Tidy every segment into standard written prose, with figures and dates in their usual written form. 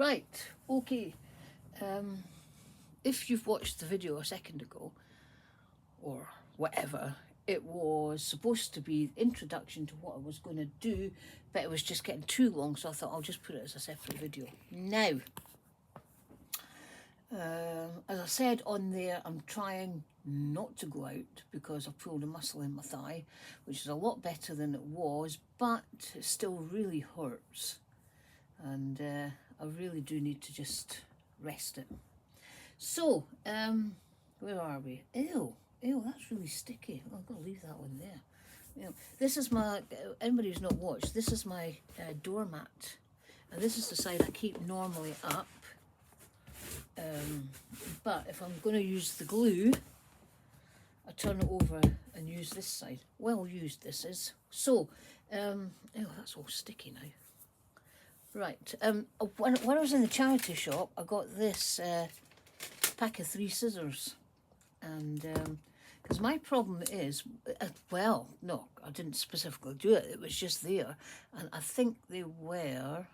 Right, okay. If you've watched the video a second ago, or whatever, it was supposed to be introduction to what I was going to do, but it was just getting too long, so I thought I'll just put it as a separate video. Now, as I said on there, I'm trying not to go out because I've pulled a muscle in my thigh, which is a lot better than it was, but it still really hurts. And I really do need to just rest it. So, where are we? Ew, that's really sticky. I'm going to leave that one there. You know, this is my, anybody who's not watched, this is my doormat. And this is the side I keep normally up. But if I'm going to use the glue, I turn it over and use this side. Well used this is. So, oh, that's all sticky now. Right, when I was in the charity shop, I got this pack of 3 scissors. And, because my problem is, well, no, I didn't specifically do it. It was just there. And I think they were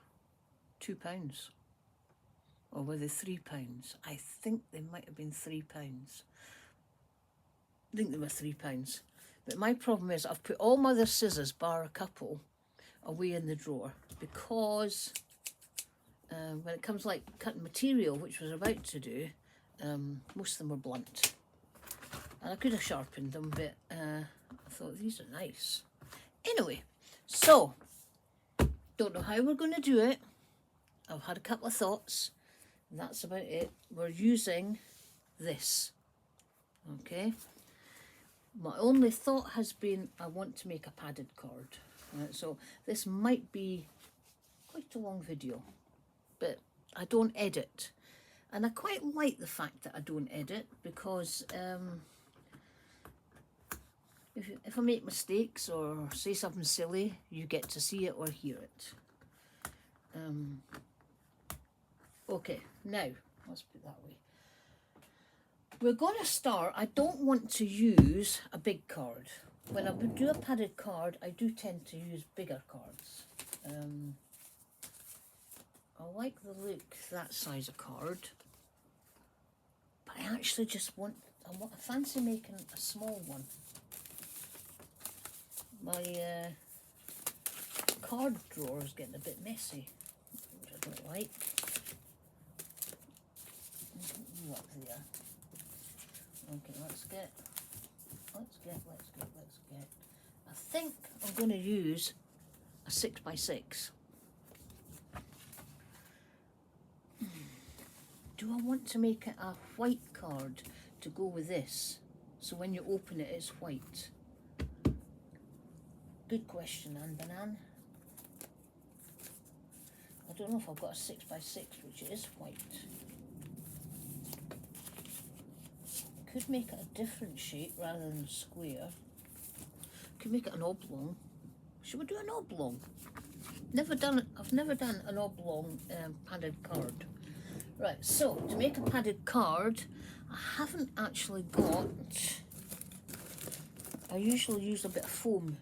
£2. Or were they £3? I think they might have been £3. I think they were £3. But my problem is I've put all my other scissors, bar a couple, away in the drawer because when it comes like cutting material, which I was about to do, most of them were blunt. And I could have sharpened them, but I thought these are nice. Anyway, so, don't know how we're going to do it. I've had a couple of thoughts. That's about it. We're using this, okay? My only thought has been I want to make a padded card. Right, so this might be quite a long video, but I don't edit. And I quite like the fact that I don't edit because if I make mistakes or say something silly, you get to see it or hear it. Okay, now, let's put it that way. We're going to start, I don't want to use a big card. When I do a padded card, I do tend to use bigger cards. I like the look, that size of card. But I actually just I fancy making a small one. My card drawer is getting a bit messy, which I don't like. You up there. Okay, let's get. I think I'm going to use a 6x6. Do I want to make it a white card to go with this? So when you open it, it's white. Good question, Anne Banan. I don't know if I've got a 6x6, which is white. Could make it a different shape rather than a square. Could make it an oblong. Should we do an oblong? I've never done an oblong padded card. Right, so to make a padded card, I haven't actually got. I usually use a bit of foam,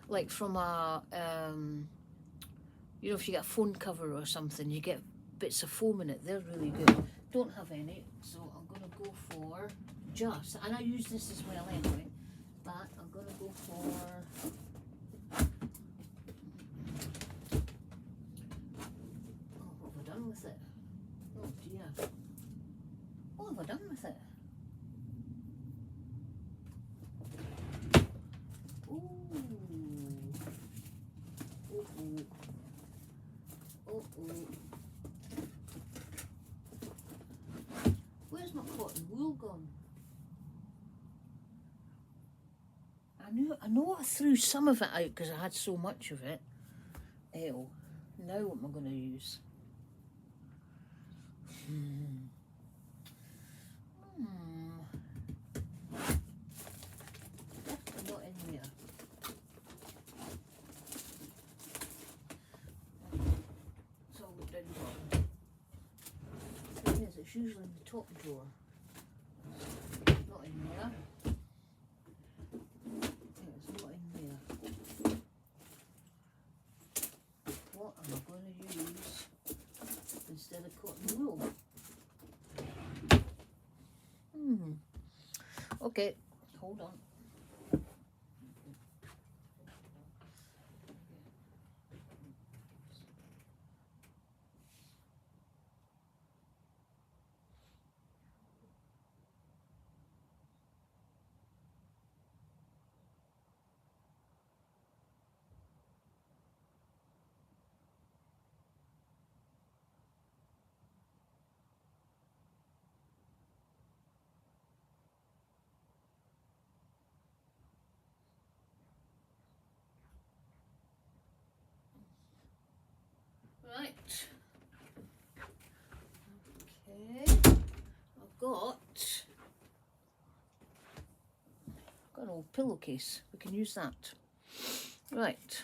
like from a you know, if you get a phone cover or something, you get bits of foam in it. They're really good. Don't have any, so I'm going to go for just, and I use this as well anyway, but I'm going to go for what have I done with it? Oh dear. What have I done with it? Where's my cotton wool gone? I know I threw some of it out because I had so much of it. Ew. Now what am I going to use? Definitely not in there. It's all the down bottom. The thing is, it's usually in the top drawer. Not in there. It's not in there. What am I going to use? instead of cotton wool. Okay, hold on. Right. Okay. I've got an old pillowcase. We can use that. Right.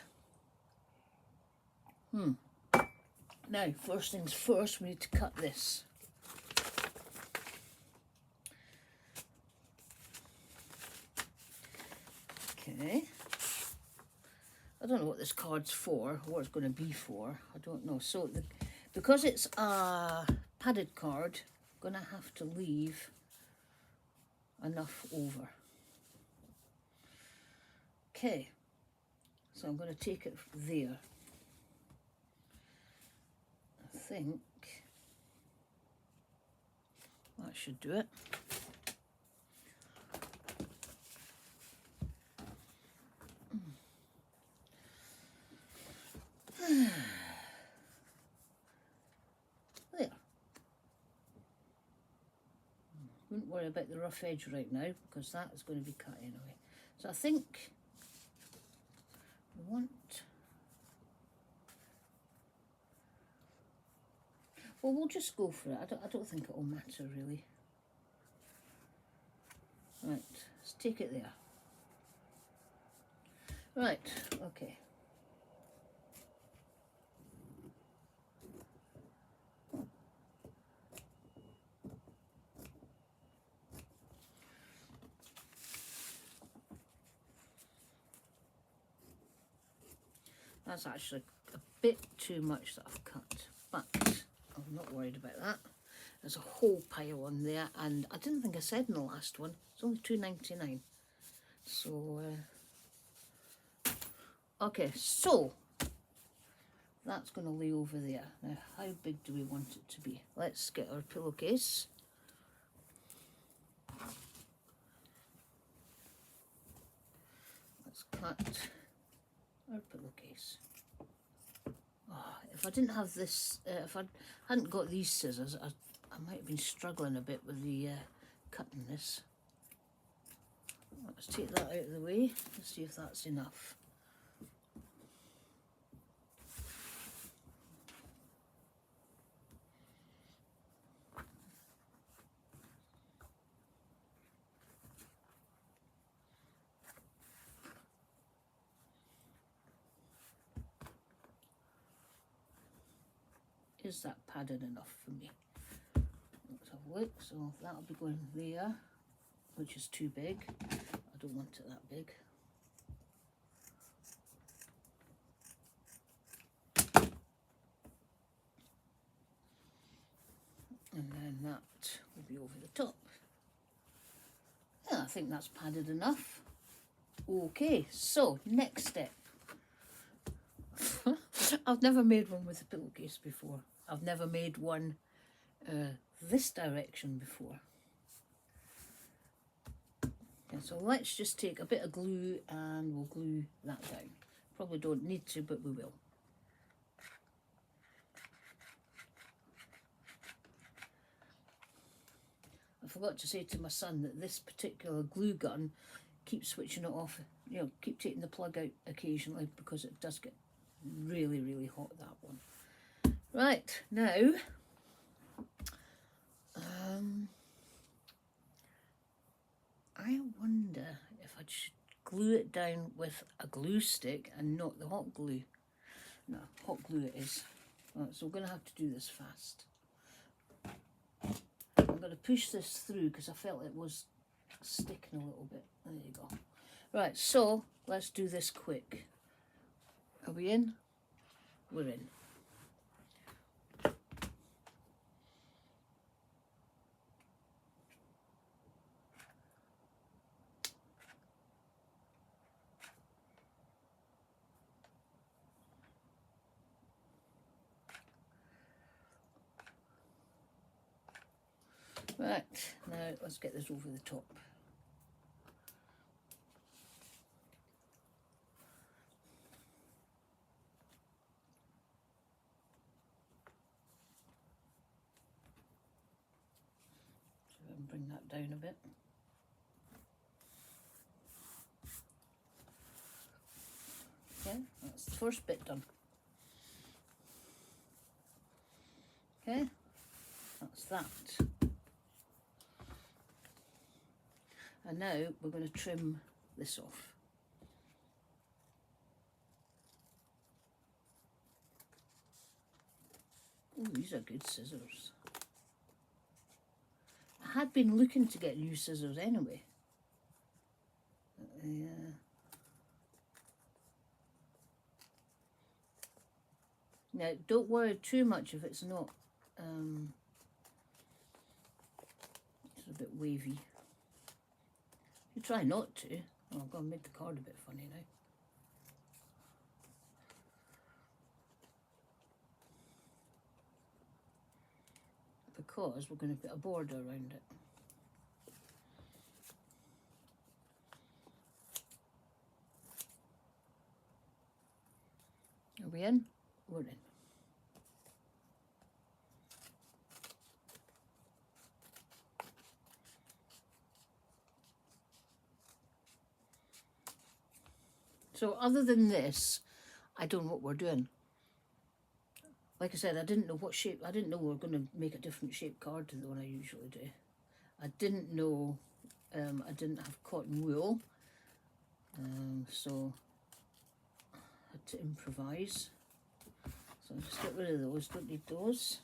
Now, first things first, we need to cut this. Okay. I don't know what this card's for, what it's going to be for. I don't know. So, because it's a padded card, I'm going to have to leave enough over. Okay. So I'm going to take it there. I think that should do it. There. Wouldn't worry about the rough edge right now because that is going to be cut anyway. So I think we want... Well, we'll just go for it. I don't think it'll matter really. Right, let's take it there. Right, okay. That's actually a bit too much that I've cut, but I'm not worried about that. There's a whole pile on there, and I didn't think I said in the last one, it's only $2.99. So, okay, so that's going to lay over there. Now, how big do we want it to be? Let's get our pillowcase. Let's cut our pillowcase. Oh, if I didn't have this, if I hadn't got these scissors, I might have been struggling a bit with the cutting this. Let's take that out of the way. Let's see if that's enough. Is that padded enough for me? Let's have a look. So that'll be going there, which is too big. I don't want it that big. And then that will be over the top. Yeah, I think that's padded enough. Okay, so next step. I've never made one with a pillowcase before. I've never made one this direction before. Okay, so let's just take a bit of glue and we'll glue that down. Probably don't need to, but we will. I forgot to say to my son that this particular glue gun, keep switching it off, you know, keep taking the plug out occasionally because it does get really, really hot, that one. Right, now, I wonder if I should glue it down with a glue stick and not the hot glue. No, hot glue it is. Right, so we're going to have to do this fast. I'm going to push this through because I felt it was sticking a little bit. There you go. Right, so let's do this quick. Are we in? We're in. Right, now let's get this over the top. So bring that down a bit. Okay, that's the first bit done. Okay, that's that. And now we're going to trim this off. Oh, these are good scissors. I had been looking to get new scissors anyway. Now, don't worry too much if it's not, it's a bit wavy. You try not to. Oh, I've got to make the card a bit funny now. Because we're going to put a border around it. Are we in? We're in. So other than this, I don't know what we're doing. Like I said, I didn't know what shape, I didn't know we were going to make a different shaped card to the one I usually do. I didn't know, I didn't have cotton wool, so I had to improvise. So I'll just get rid of those, don't need those.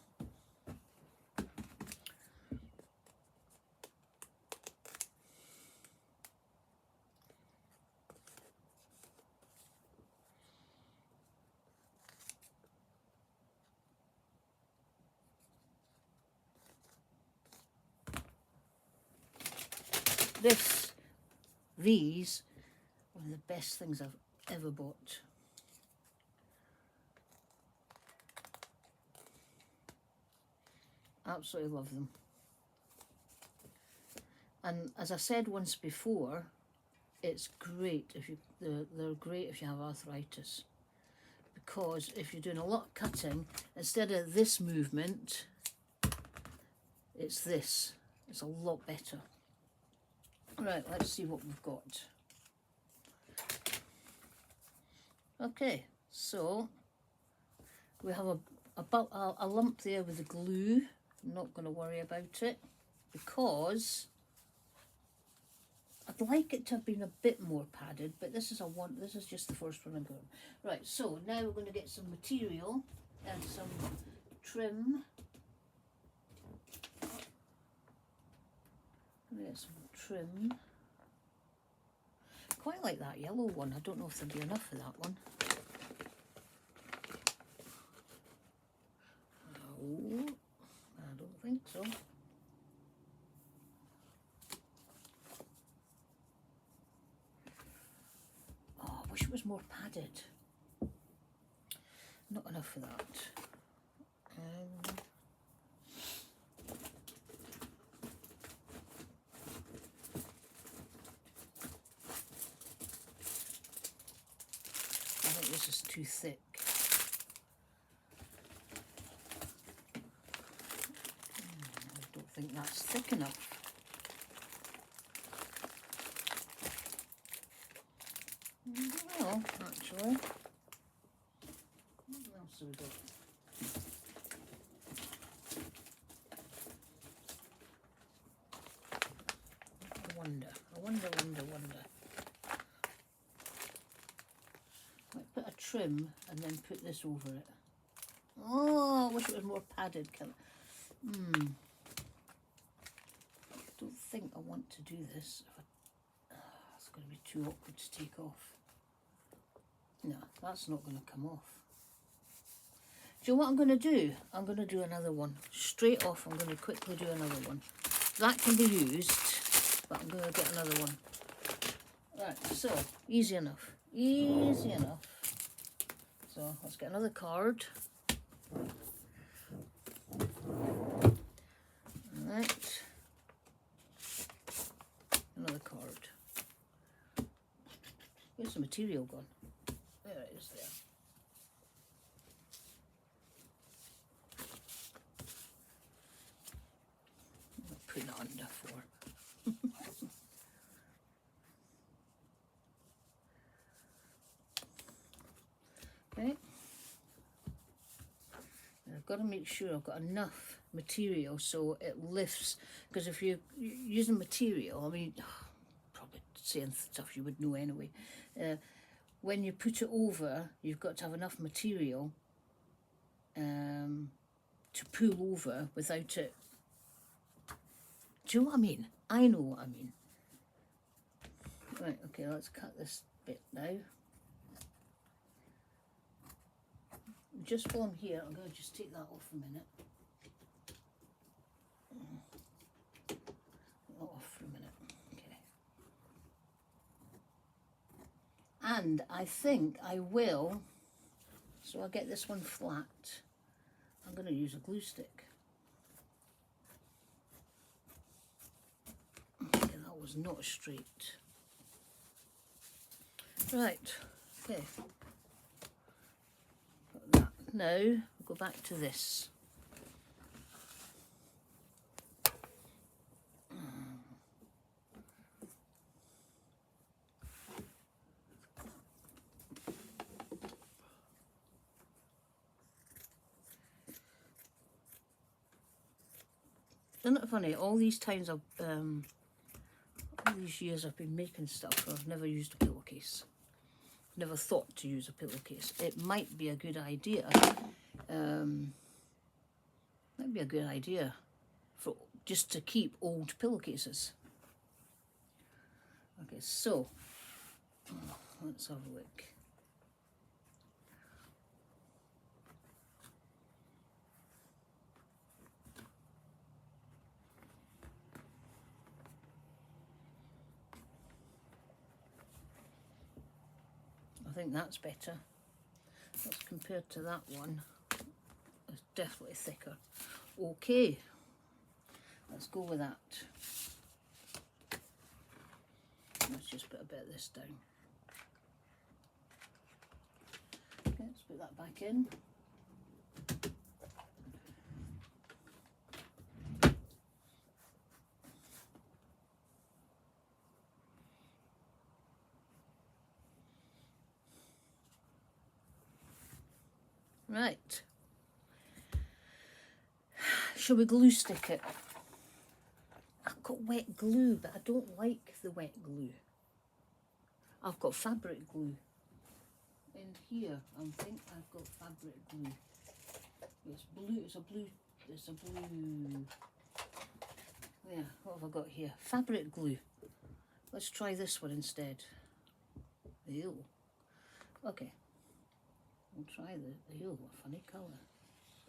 These are one of the best things I've ever bought. Absolutely love them. And as I said once before, it's great if you, they're great if you have arthritis. Because if you're doing a lot of cutting, instead of this movement, it's this. It's a lot better. Right, let's see what we've got. Okay, so we have a lump there with the glue. I'm not going to worry about it because I'd like it to have been a bit more padded, but this is just the first one I'm going. Right, so now we're going to get some material and some trim. Get some trim. Quite like that yellow one. I don't know if there'll be enough for that one. No, I don't think so. Oh, I wish it was more padded. Not enough for that. This is too thick. I don't think that's thick enough. Well, actually, what else have we got? I wonder. Put a trim and then put this over it. Oh, I wish it was more padded. I don't think I want to do this. It's going to be too awkward to take off. No, that's not going to come off. Do you know what I'm going to do? I'm going to do another one. Straight off, I'm going to quickly do another one. That can be used, but I'm going to get another one. Right, so, easy enough. Easy enough. So let's get another card. Right, the material gone? There it is there. I'll put it under for. Okay. I've got to make sure I've got enough material so it lifts, because if you're using material, I mean, probably saying stuff you would know anyway, when you put it over, you've got to have enough material to pull over without it. Do you know what I mean? I know what I mean. Right, okay, let's cut this bit now. Just while I'm here, I'm going to just take that off a minute. Off for a minute, okay. And I think I will, so I'll get this one flat, I'm going to use a glue stick. Okay, that was not straight. Right, okay. Got that. Now, we'll go back to this. Isn't it funny, all these times I've, all these years I've been making stuff, I've never used a pillowcase. Never thought to use a pillowcase. It might be a good idea. Might be a good idea for just to keep old pillowcases. Okay, so let's have a look. I think that's better. That's compared to that one. It's definitely thicker. Okay, let's go with that. Let's just put a bit of this down. Okay, let's put that back in. Right. Shall we glue stick it? I've got wet glue, but I don't like the wet glue. I've got fabric glue. In here, I think I've got fabric glue. It's blue, it's a blue, yeah, what have I got here? Fabric glue. Let's try this one instead. Ew. Okay. We'll try the ew, a funny colour.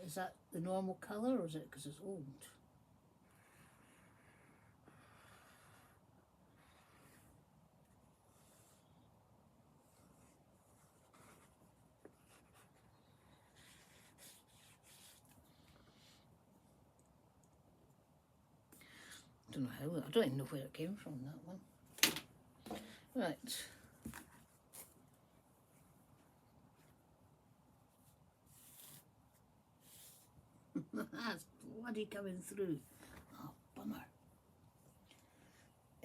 Is that the normal colour, or is it because it's old? Don't know how, I don't even know where it came from, that one. Right. That's bloody coming through. Oh, bummer.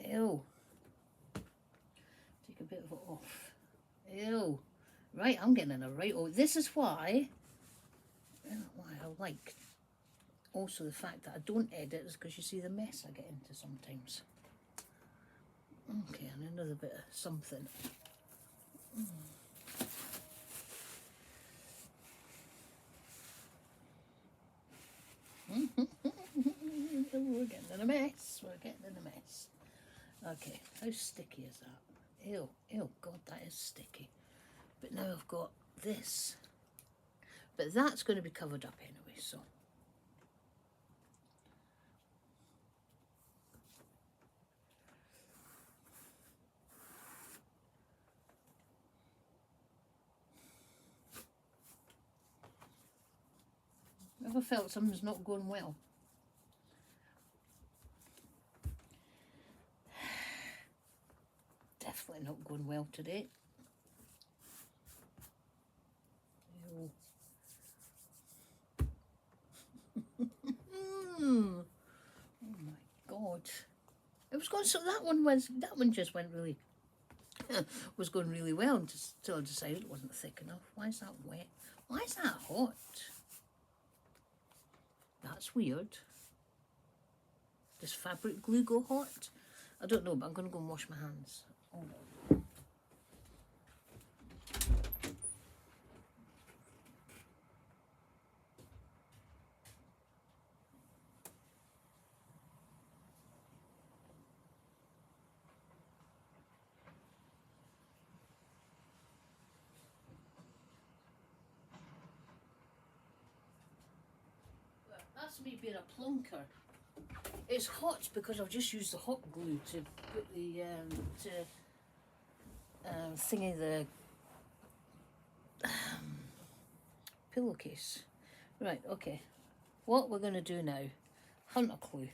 Ew. Take a bit of it off. Ew. Right, I'm getting in a right. Oh, this is why I like also the fact that I don't edit, is because you see the mess I get into sometimes. Okay, and another bit of something. We're getting in a mess. We're getting in a mess. Okay, how sticky is that? Ew, ew, God, that is sticky. But now I've got this. But that's going to be covered up anyway, so. Ever felt something's not going well? Definitely not going well today. was going, so that one just went really, was going really well until I decided it wasn't thick enough. Why is that wet? Why is that hot? That's weird. Does fabric glue go hot? I don't know, but I'm going to go and wash my hands. Hold on. That's me being a plonker. It's hot because I've just used the hot glue to put the thingy, the pillowcase. Right, okay. What we're going to do now, hunt a clue.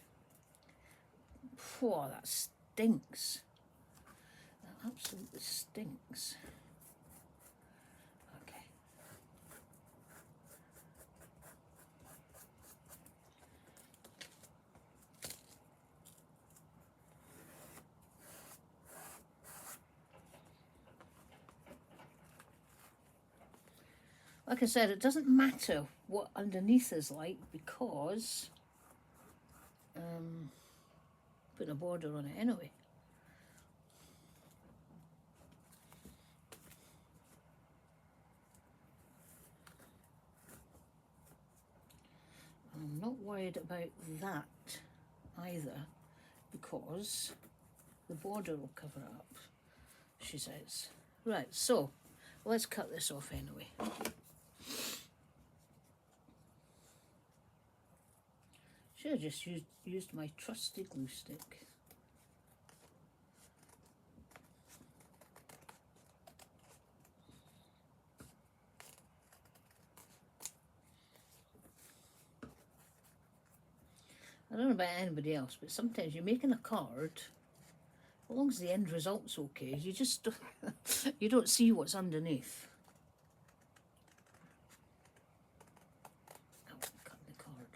Whoa, that stinks. That absolutely stinks. Okay. Like I said, it doesn't matter what underneath is like because putting a border on it anyway. I'm not worried about that either because the border will cover it up, she says. Right, so let's cut this off anyway. Should have just used my trusty glue stick. I don't know about anybody else, but sometimes you're making a card, as long as the end result's okay, you just you don't see what's underneath. Oh, cut the card.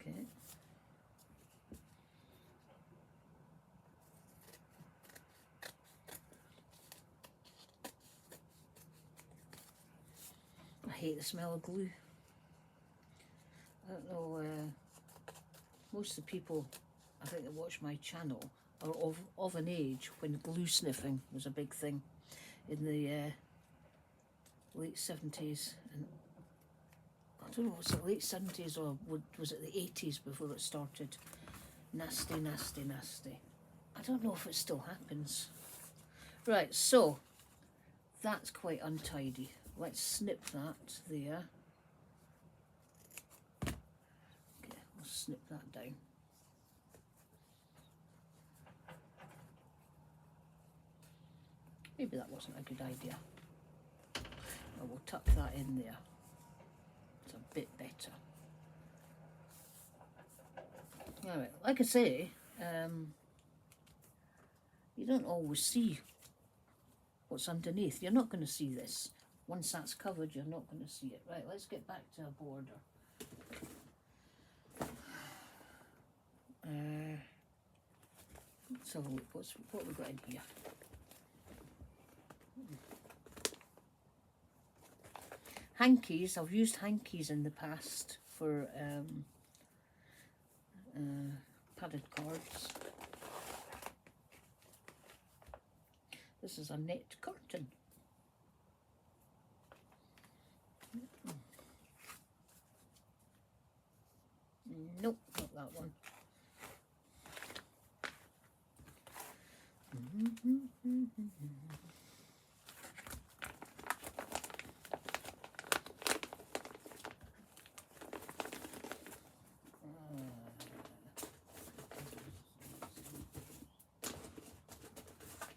Okay. I hate the smell of glue. I don't know, most of the people I think that watch my channel are of an age when glue sniffing was a big thing in the late 70s, and I don't know, was it late 70s or was it the 80s before it started? Nasty, nasty, nasty. I don't know if it still happens. Right, so that's quite untidy. Let's snip that there. Okay, we'll snip that down. Maybe that wasn't a good idea. Well, we'll tuck that in there. It's a bit better. Alright, like I say, you don't always see what's underneath. You're not going to see this. Once that's covered, you're not going to see it. Right, let's get back to a border. Let's have a look. What have we got in here? Hankies. I've used hankies in the past for padded cards. This is a net curtain. Nope, not that one.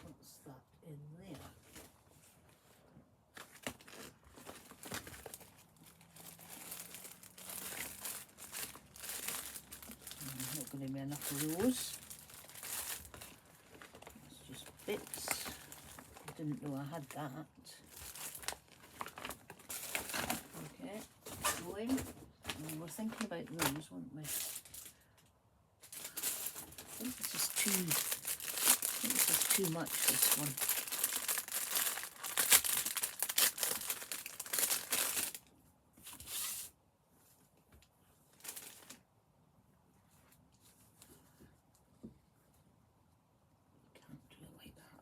What's that in there? Not going to be enough of those. It's just bits. I didn't know I had that. Okay, going. And we're thinking about these. these, won't we? I think this is too much, this one. Can't do it like that.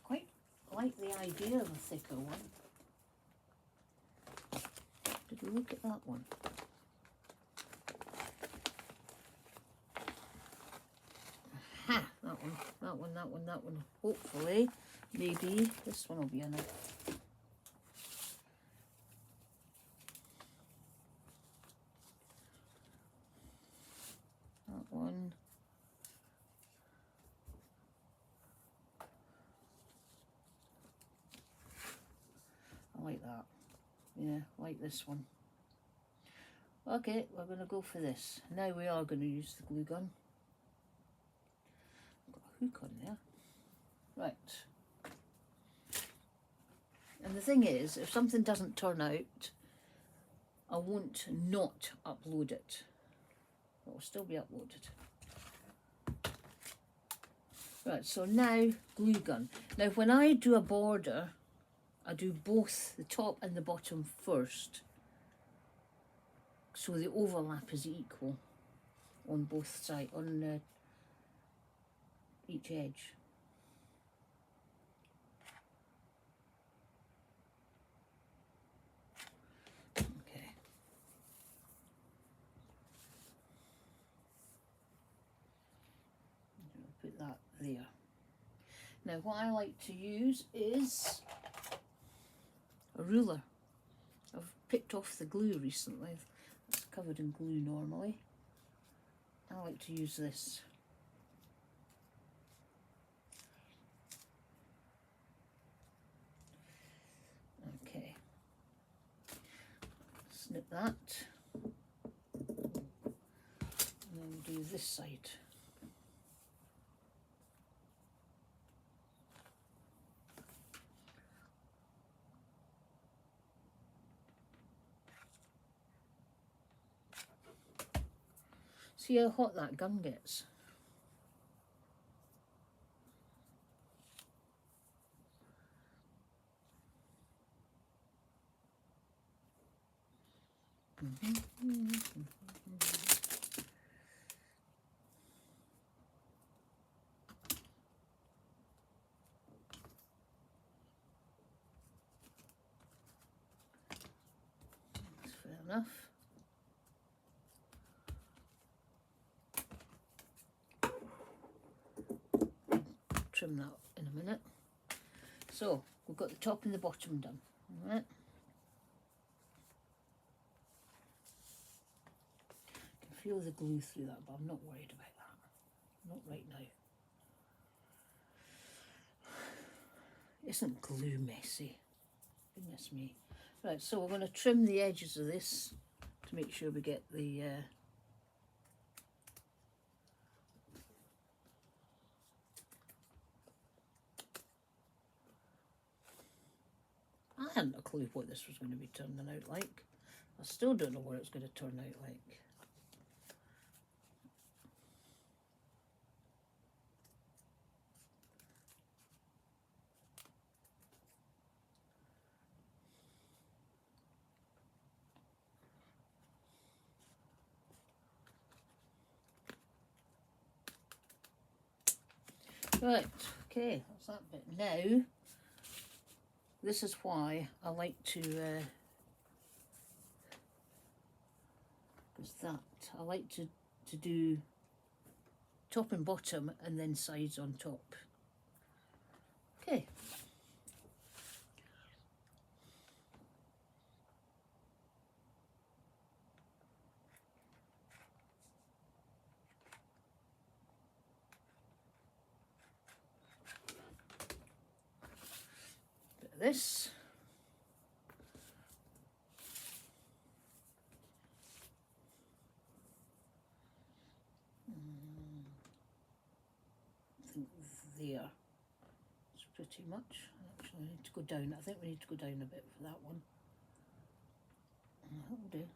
Quite like the idea of a thicker one. Did we look at that one? Aha! That one. Hopefully, maybe this one will be enough. That one. I like that. Yeah, like this one. Okay, we're going to go for this. Now we are going to use the glue gun. Got a hook on there. Right. And the thing is, if something doesn't turn out, I won't not upload it. It will still be uploaded. Right, so now glue gun. Now when I do a border, I do both the top and the bottom first, so the overlap is equal on both sides, on each edge. Okay. I'll put that there. Now what I like to use is a ruler. I've picked off the glue recently. It's covered in glue normally. I like to use this. Okay. Snip that. And then do this side. See how hot that gun gets. That's fair enough. Trim that in a minute. So we've got the top and the bottom done. All right. I can feel the glue through that, but I'm not worried about that. Not right now. Isn't glue messy? Goodness me. Right, so we're going to trim the edges of this to make sure we get the I hadn't a clue what this was going to be turning out like. I still don't know what it's going to turn out like. Right, okay, that's that bit. Now, this is why I like to, I like to do top and bottom and then sides on top. Okay. Bit of this. think there. It's pretty much. Actually, I need to go down. I think we need to go down a bit for that one. That'll do.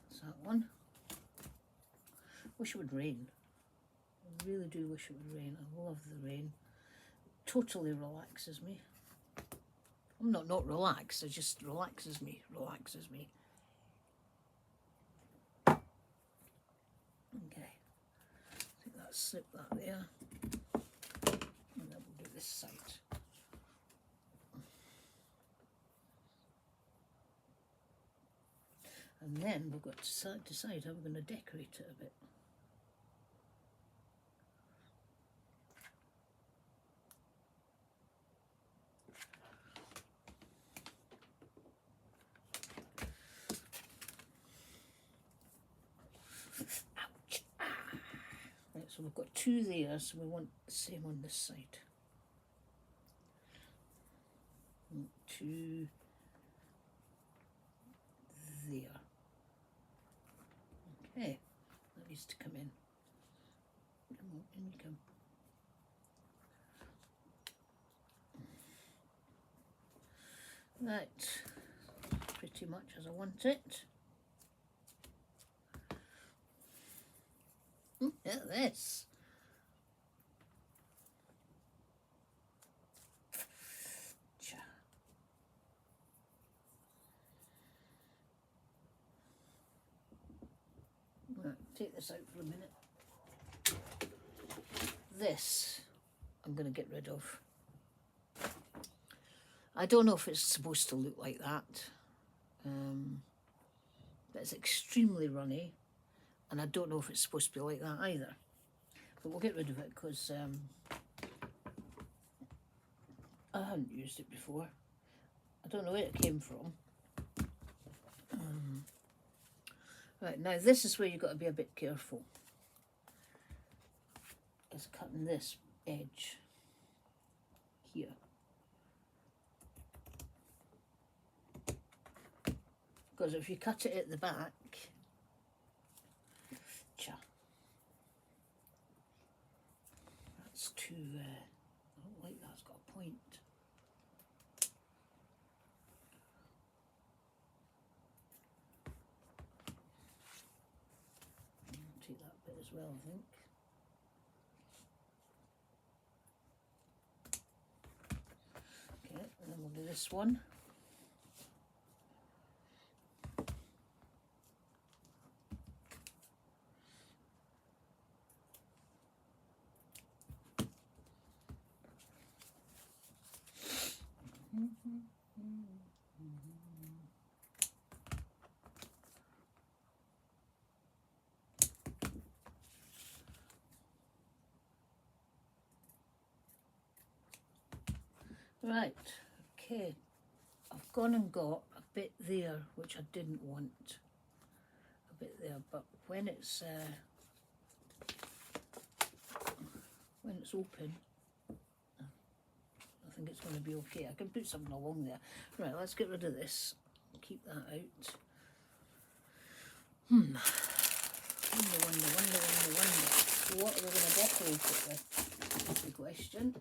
That's that one. Wish it would rain. I really do wish it would rain. I love the rain. Totally relaxes me. I'm not relaxed, it just relaxes me. Okay. I think that's slip that there. And then we'll do this side. And then we've got to decide how we're going to decorate it a bit. Ouch. Right, so we've got two there, so we want the same on this side. And two there. Okay, that needs to come in. Come on, in you come. Right, pretty much as I want it. Look at this. Right, take this out for a minute. This I'm going to get rid of. I don't know if it's supposed to look like that, but it's extremely runny, and I don't know if it's supposed to be like that either. But we'll get rid of it because I hadn't used it before. I don't know where it came from. Right, now this is where you've got to be a bit careful. It's cutting this edge here. Because if you cut it at the back, that's too, I don't like that, it's got a point. I'll take that bit as well, I think. Okay, and then we'll do this one. Right, okay, I've gone and got a bit there which I didn't want, a bit there, but when it's open, I think it's going to be okay. I can put something along there. Right, let's get rid of this, keep that out. Wonder. What are we going to decorate it with? That's the question.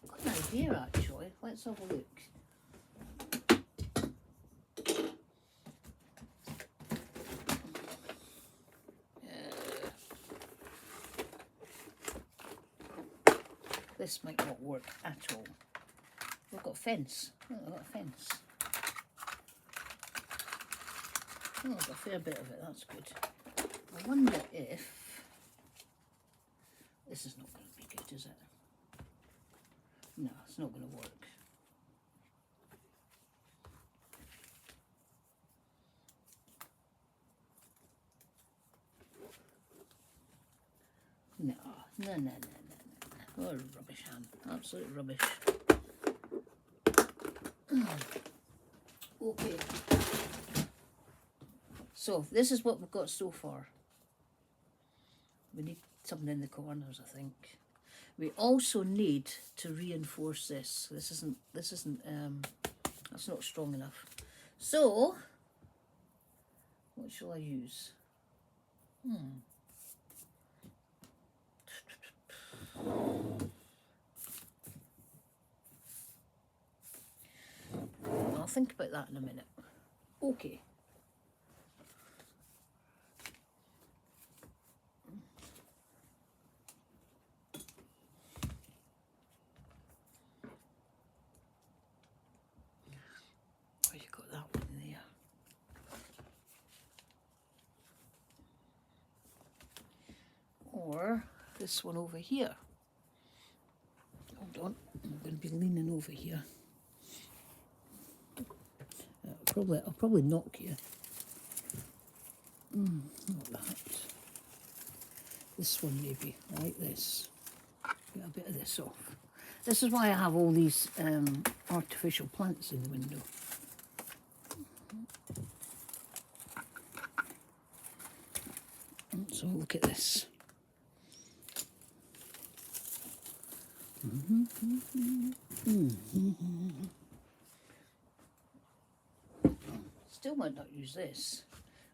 Got an idea actually, let's have a look. This might not work at all. We've got a fence. Oh, I've got a fence. Oh, I've got a fair bit of it, that's good. I wonder if... This is not going to be good, is it? No, it's not going to work. No. Oh, rubbish, Anne. Absolute rubbish. Okay. So, this is what we've got so far. We need something in the corners, I think. We also need to reinforce this. That's not strong enough. So, what shall I use? I'll think about that in a minute. Okay. Oh, you got that one there. Or this one over here. Hold on, I'm going to be leaning over here. I'll probably knock you. Not that. This one maybe, like this. Get a bit of this off. This is why I have all these artificial plants in the window. So look at this. Still might not use this.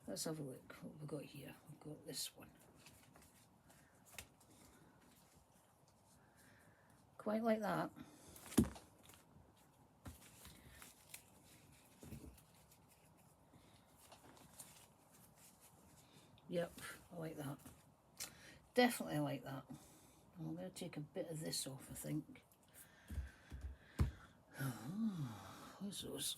Let's have a look what we've got here. We've got this one. Quite like that. Yep, I like that. Definitely like that. I'm going to take a bit of this off, I think. Oh, what's those?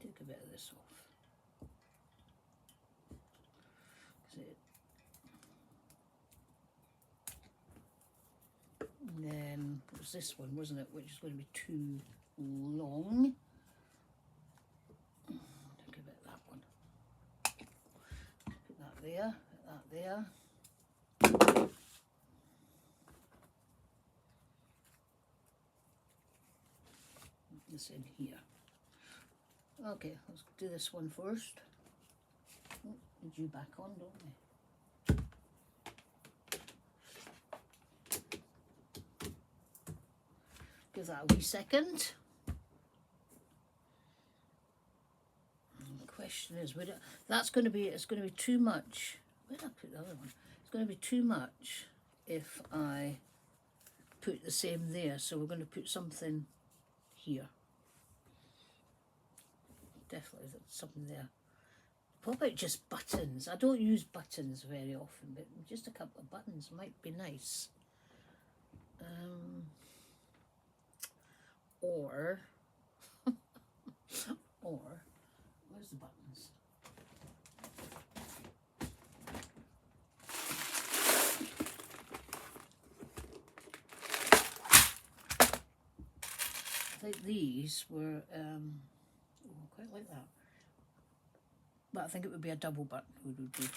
Take a bit of this off. And then it was this one, wasn't it, which is going to be too long. Take a bit of that one. Put that there, put that there. Put this in here. Okay, let's do this one first. Oh, need you back on, don't we? Give that a wee second. And the question is, would it, it's going to be too much. Where did I put the other one? It's going to be too much if I put the same there. So we're going to put something here. Definitely something there. What about just buttons? I don't use buttons very often, but just a couple of buttons might be nice. Or where's the buttons? I think these were, quite like that. But I think it would be a double button would be.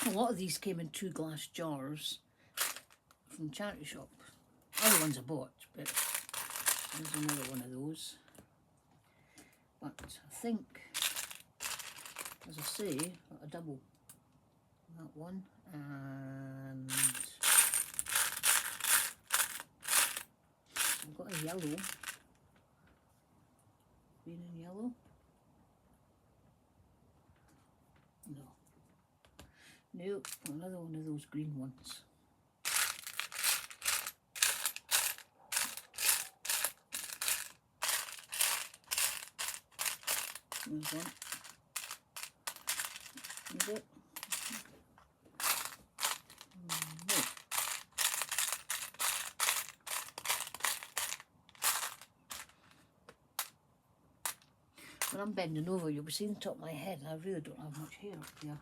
A lot of these came in 2 glass jars from charity shop. Other ones I bought, but there's another one of those. But I think, as I say, a double. That one, and I've got a yellow. Green and yellow. No. Nope, another one of those green ones. There's one. Is it? No. When I'm bending over, you'll be seeing the top of my head, and I really don't have much hair up here.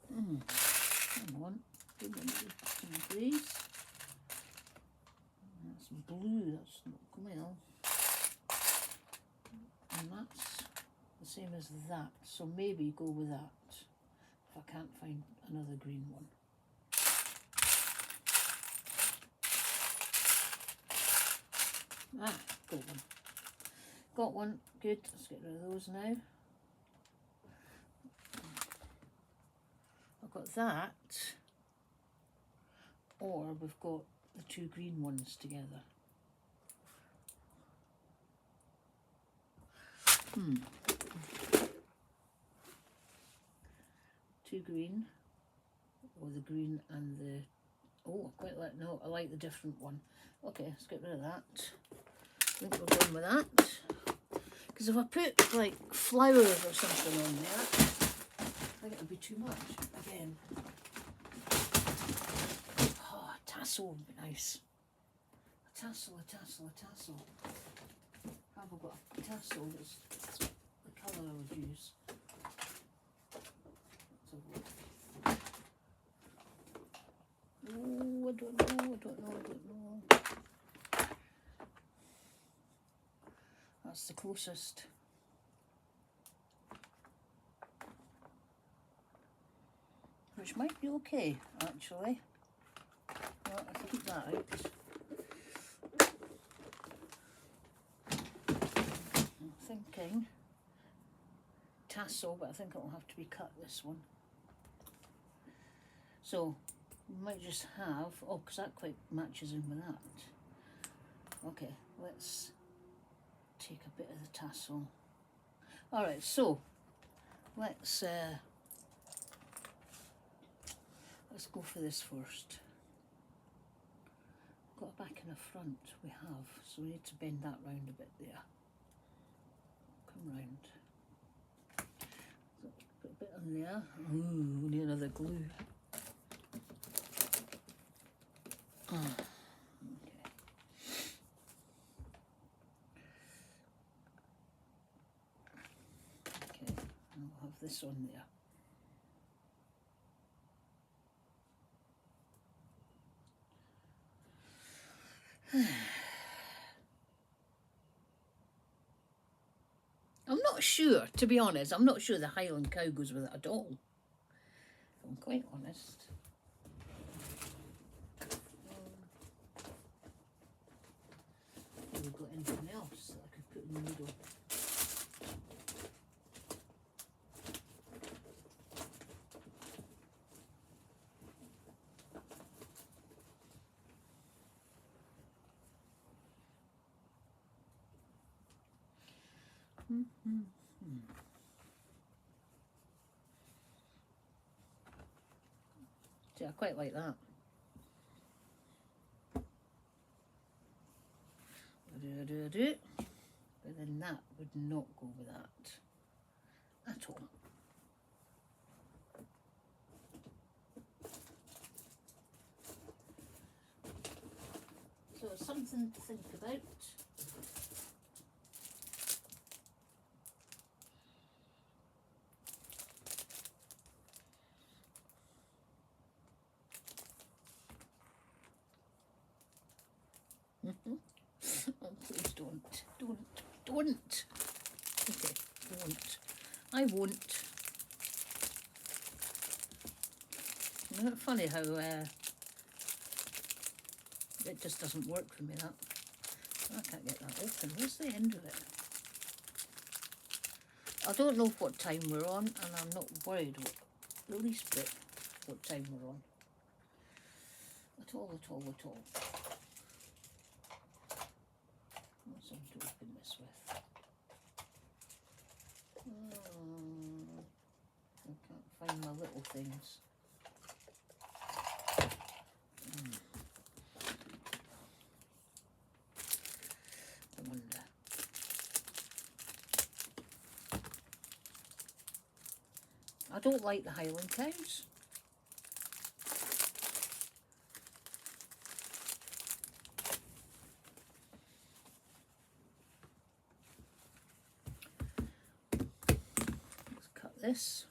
Hang on. Give me some please. That's blue, that's not well. And that's the same as that, so maybe go with that if I can't find another green one. Ah, got one. Got one, good, let's get rid of those now. I've got that, or we've got the 2 green ones together. Two green, or the green and the, oh, I quite like, no, I like the different one. Okay, let's get rid of that. I think we're going with that. Because if I put like flowers or something on there, I think it would be too much. Again, oh, a tassel would be nice. A tassel, a tassel, a tassel. Have I got a tassel that's the colour I would use? Oh, I don't know. That's the closest. Which might be okay, actually. Well, if I keep that out. I'm thinking tassel, but I think it'll have to be cut, this one. So, we might just have, oh, because that quite matches in with that. Okay, let's take a bit of the tassel. Alright, so, let's go for this first. Got a back and a front, we have, so we need to bend that round a bit there. Come round. So put a bit on there. Ooh, we need another glue. Okay. Okay, and we'll have this on there. I'm not sure, to be honest, I'm not sure the Highland cow goes with it at all. If I'm quite honest. Have we got anything else that I could put in the middle? See, I quite like that. But then that would not go with that at all. So it's something to think about. Oh, please don't. Okay, won't. I won't. Isn't it funny how it just doesn't work for me, that? I can't get that open. Where's the end of it? I don't know what time we're on, and I'm not worried the least bit what time we're on. At all. What's something to open this with? I can't find my little things. I wonder. I don't like the Highland cows. Let's cut this.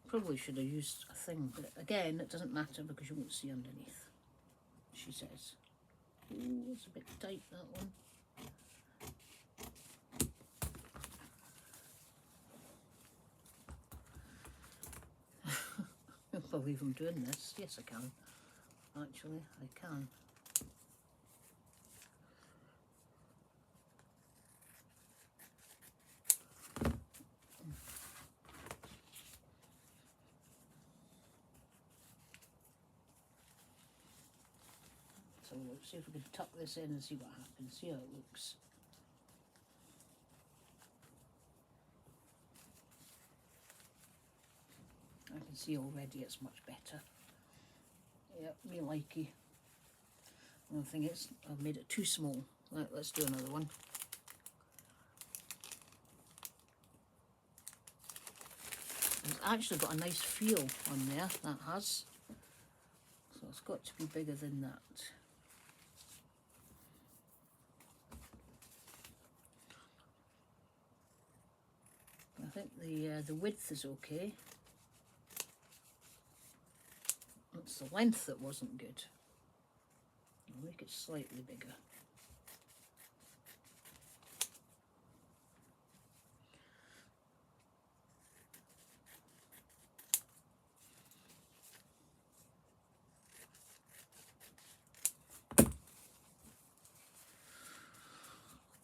Probably should have used a thing, but again, it doesn't matter because you won't see underneath, she says. Ooh, it's a bit tight, that one. I can't believe I'm doing this. Yes, I can. Actually, I can. let's see if we can tuck this in and see what happens. See how it looks. I can see already it's much better. Yep, me likey. One thing is, I've made it too small. Right, let's do another one. It's actually got a nice feel on there, that has. So it's got to be bigger than that. I think the width is okay. It's the length that wasn't good. I'll make it slightly bigger.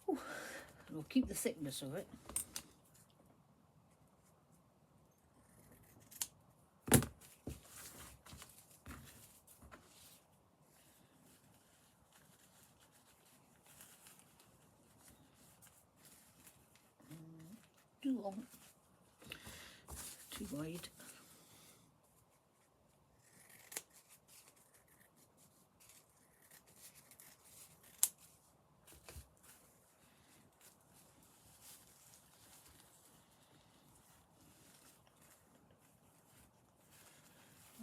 Ooh. We'll keep the thickness of it. Too long, too wide.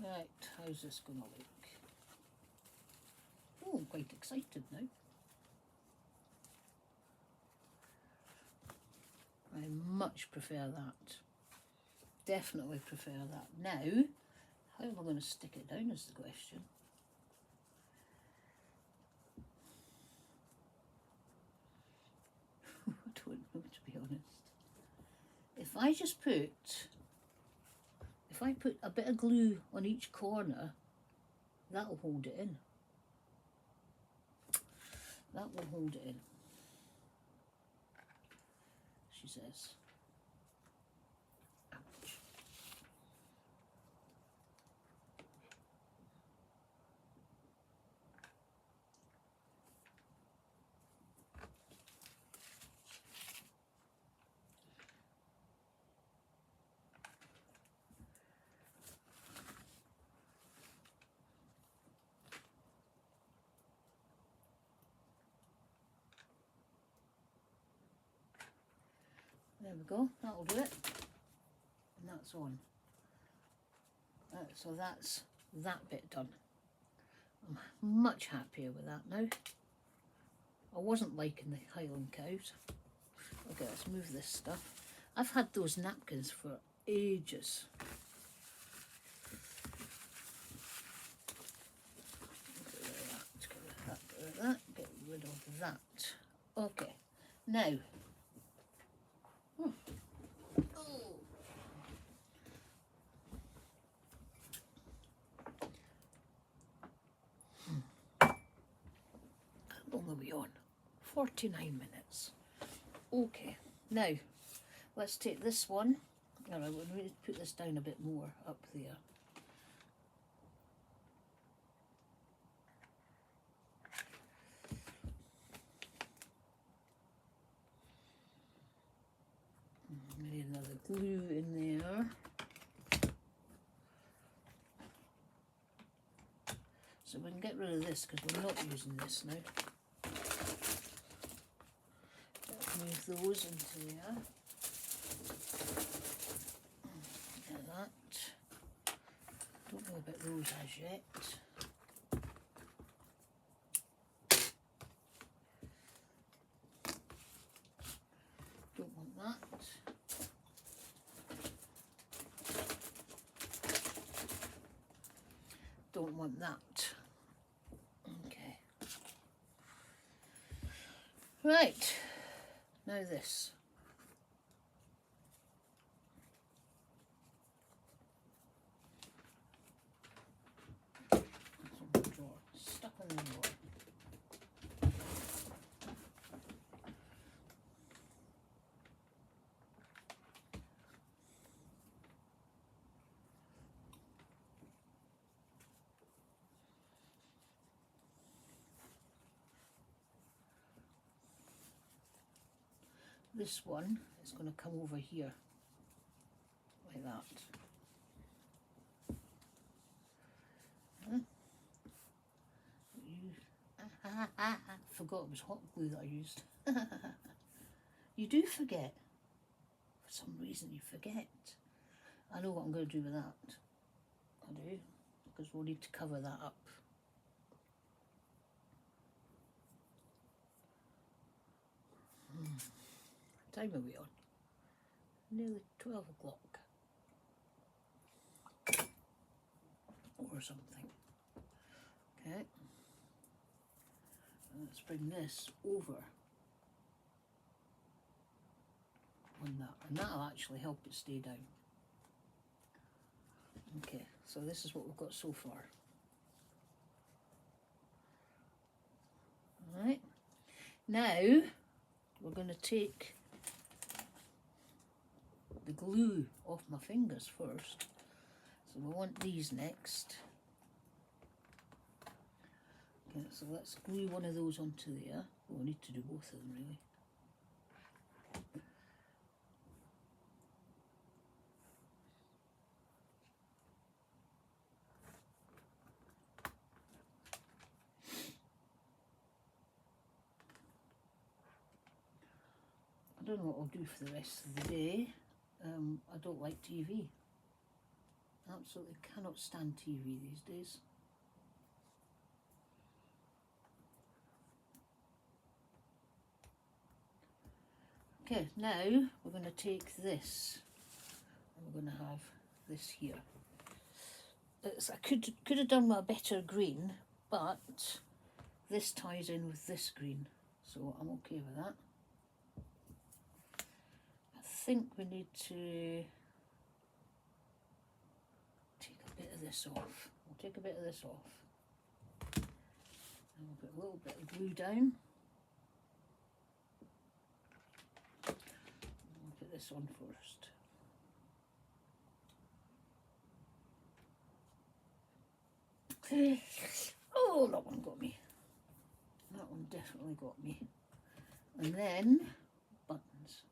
Right, how's this going to look? Oh, I'm quite excited now. I much prefer that. Definitely prefer that. Now, how am I going to stick it down is the question. I don't know, to be honest. If I put a bit of glue on each corner, that'll hold it in. That will hold it in, she says. Ouch. There we go, that'll do it. And that's on. So that's that bit done. I'm much happier with that now. I wasn't liking the Highland cows. Okay, let's move this stuff. I've had those napkins for ages. Get rid of that, get rid of that. Okay, now. How long are we on? 49 minutes. Okay, now let's take this one. Alright, we'll need to put this down a bit more up there. We need another glue in there. So we can get rid of this because we're not using this now. Move those into there. Like that. Don't know about those as yet. Don't want that. Don't want that. Okay. Right. Now this. That's on the drawer. Stuck on the drawer. this one is going to come over here like that. Forgot it was hot glue that I used. You do forget. For some reason you forget. I know what I'm going to do with that. I do, because we'll need to cover that up. What time are we on? Nearly 12 o'clock. Or something. Okay. And let's bring this over on that. And that'll actually help it stay down. Okay, so this is what we've got so far. Alright. Now we're going to take the glue off my fingers first. So we want these next. Okay, so let's glue one of those onto there. Oh, we need to do both of them really. I don't know what I'll do for the rest of the day. I don't like TV. Absolutely cannot stand TV these days. Okay, now we're going to take this and we're going to have this here. I could have done with a better green, but this ties in with this green, so I'm okay with that. I think we need to take a bit of this off. We'll take a bit of this off. And we'll put a little bit of glue down. We'll put this on first. Oh, that one got me. That one definitely got me. And then buttons.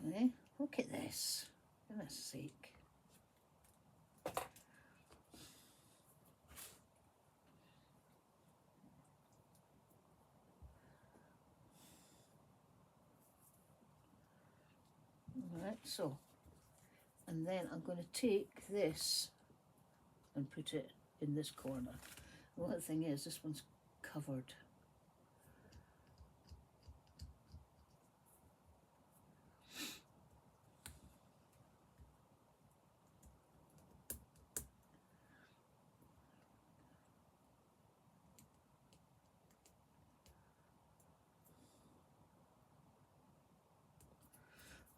Okay, look at this. For goodness sake. Alright, so, and then I'm going to take this and put it in this corner. Well, the thing is, this one's covered.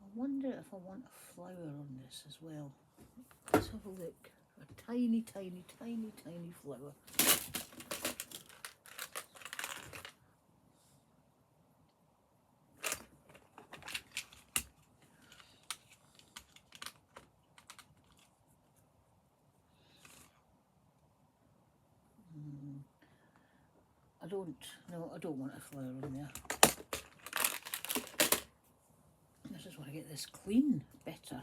I wonder if I want a flower on this as well. Let's have a look. A tiny, tiny, tiny, tiny flower. I don't want a flower on there. I just want to get this clean better.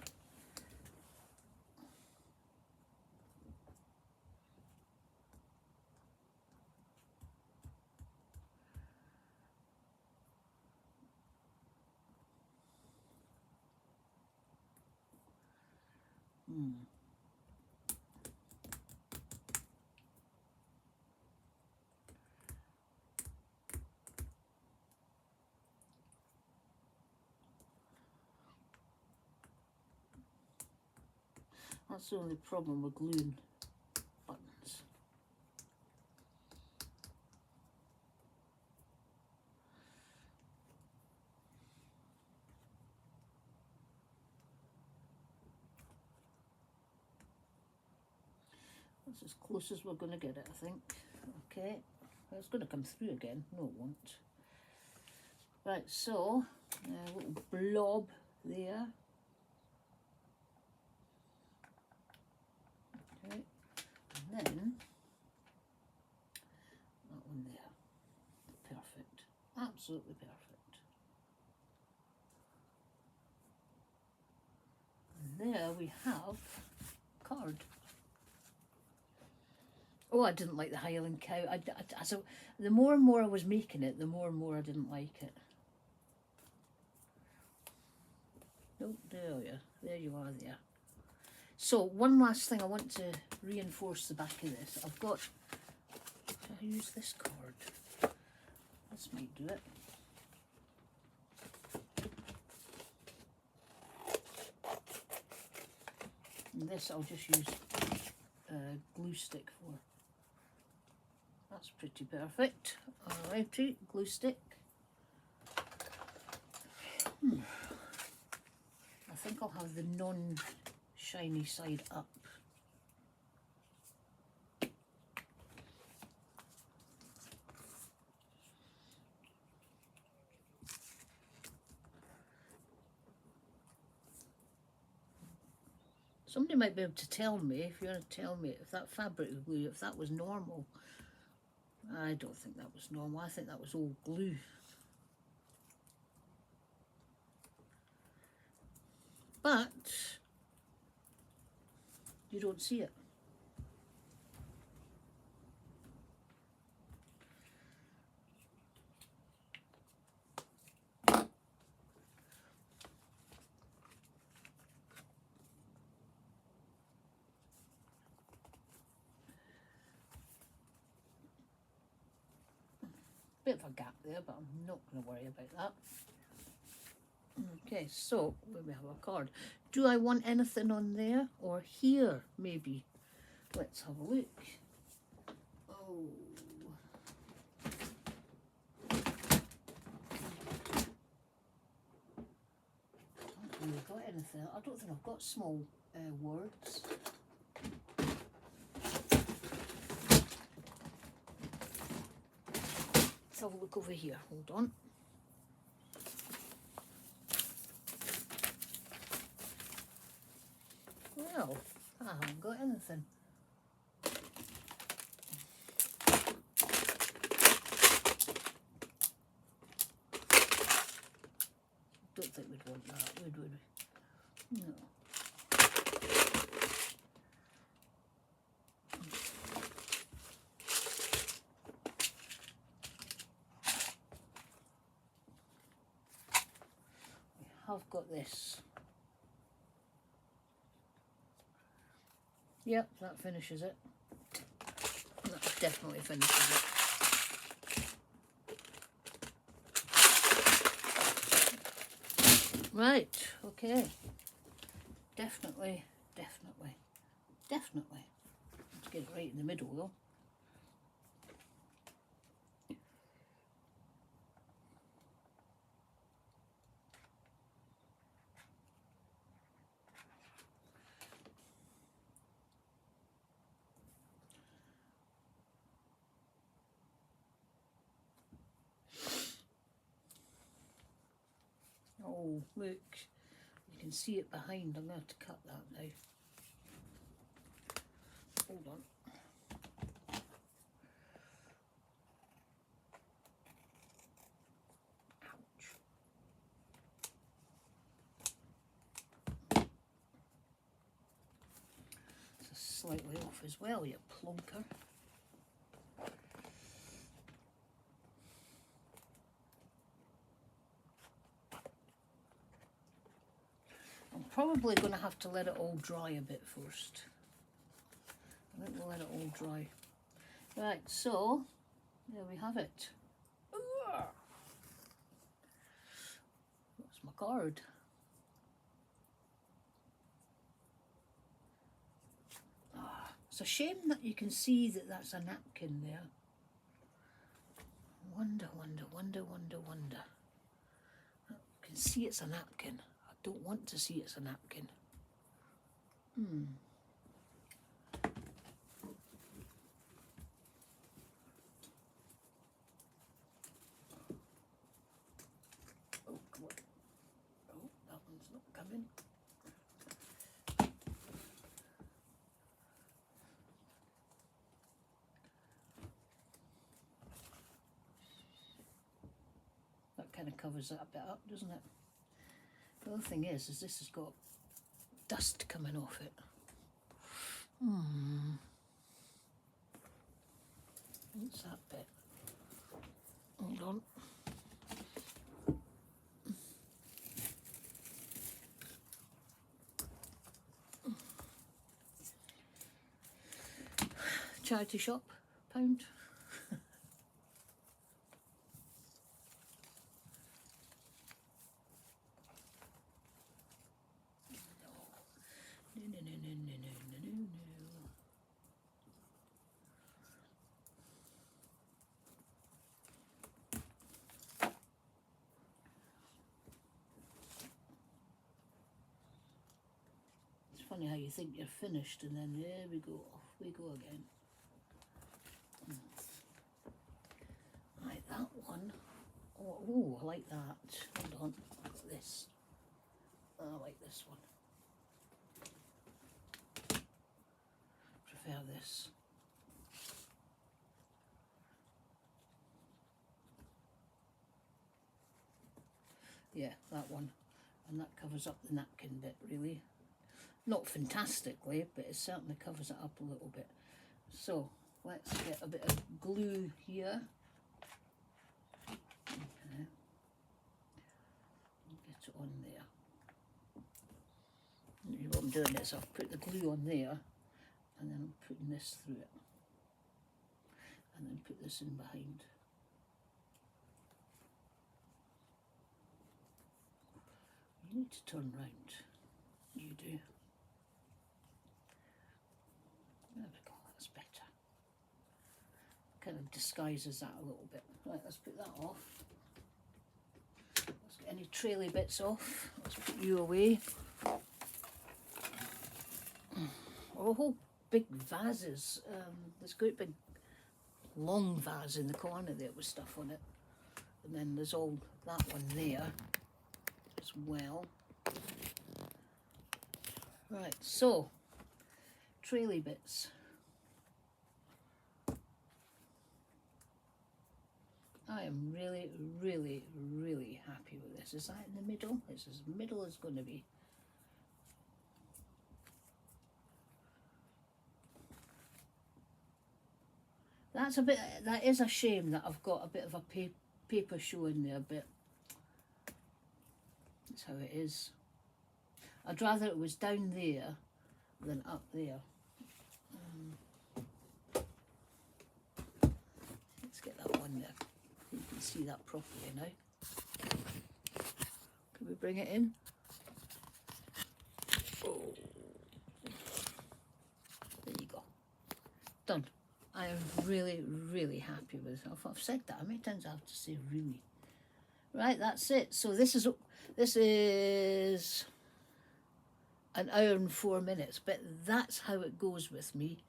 That's the only problem with gluing buttons. That's as close as we're going to get it, I think. Okay, well, it's going to come through again. No, it won't. Right, so a little blob there. absolutely perfect. And there we have a card. Oh, I didn't like the Highland cow. So the more and more I was making it, the more and more I didn't like it. Oh, there you are there. So one last thing, I want to reinforce the back of this. I've got, should I use this card? This might do it. And this I'll just use glue stick for. That's pretty perfect. Alrighty, glue stick. I think I'll have the non-shiny side up. Somebody might be able to tell me, if you want to tell me, if that fabric glue, if that was normal. I don't think that was normal. I think that was all glue. But you don't see it. Bit of a gap there, but I'm not going to worry about that. Okay, so we have a card. Do I want anything on there or here maybe? Let's have a look. Oh. I haven't really got anything. I don't think I've got small words. Let's have a look over here. Hold on. Well, I haven't got anything. Don't think we'd want that, would we? No. I've got this. Yep, that finishes it. That definitely finishes it. Right, okay. Definitely. Let's get it right in the middle though. Oh, look. You can see it behind. I'm going to have to cut that now. Hold on. Ouch. It's slightly off as well, you plonker. I'm probably going to have to let it all dry a bit first. I think we'll let it all dry. Right, so there we have it. That's my card. It's a shame that you can see that that's a napkin there. Wonder. You can see it's a napkin. I don't want to see it's a napkin. Oh, come on. Oh, that one's not coming. kind of covers that bit up, doesn't it? The other thing is this has got dust coming off it. What's that bit? Hold on. Charity shop, £1. No. It's funny how you think you're finished and then there we go, off we go again. Right, that one. Oh, I like that. Hold on, I've got this. I like this one. Prefer this. Yeah, that one. And that covers up the napkin bit, really. Not fantastically, but it certainly covers it up a little bit. So, let's get a bit of glue here. Okay. Get it on there. What I'm doing is I've put the glue on there, and then I'm putting this through it. And then put this in behind. You need to turn round. You do. There we go, that's better. Kind of disguises that a little bit. Right, let's put that off. Let's get any traily bits off. Let's put you away. Oh, whole big vases. There's quite a big long vase in the corner there with stuff on it. And then there's all that one there as well. Right, so traily bits. I am really, really, really happy with this. Is that in the middle? It's as middle as going to be. That's a bit, that is a shame that I've got a bit of a paper showing there, but that's how it is. I'd rather it was down there than up there. Let's get that one there. You can see that properly now. Can we bring it in? Oh. There you go. Done. I am really, really happy with it. I've said that. How many times I have to say really? Right, that's it. So this is an hour and 4 minutes, but that's how it goes with me.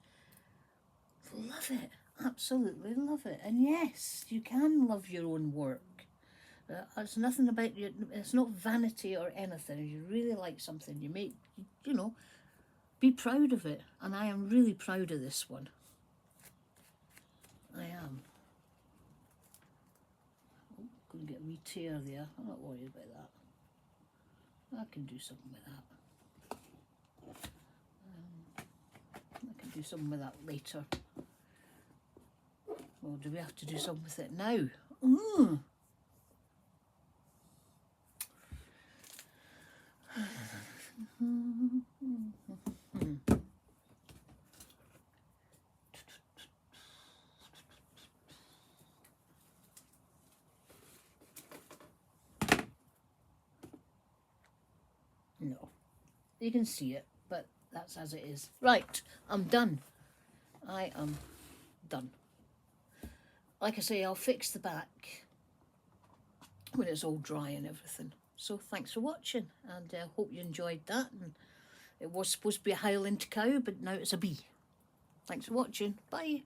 Love it. Absolutely love it. And yes, you can love your own work. It's nothing about you. It's not vanity or anything. If you really like something you make, you know, be proud of it. And I am really proud of this one. I am. Oh, going to get a wee tear there. I'm not worried about that. I can do something with that. I can do something with that later. Well, do we have to do something with it now? No, you can see it, but that's as it is. Right, I'm done. I am done. Like I say, I'll fix the back when it's all dry and everything. So thanks for watching, and I hope you enjoyed that. And it was supposed to be a Highland cow, but now it's a bee. Thanks for watching. Bye.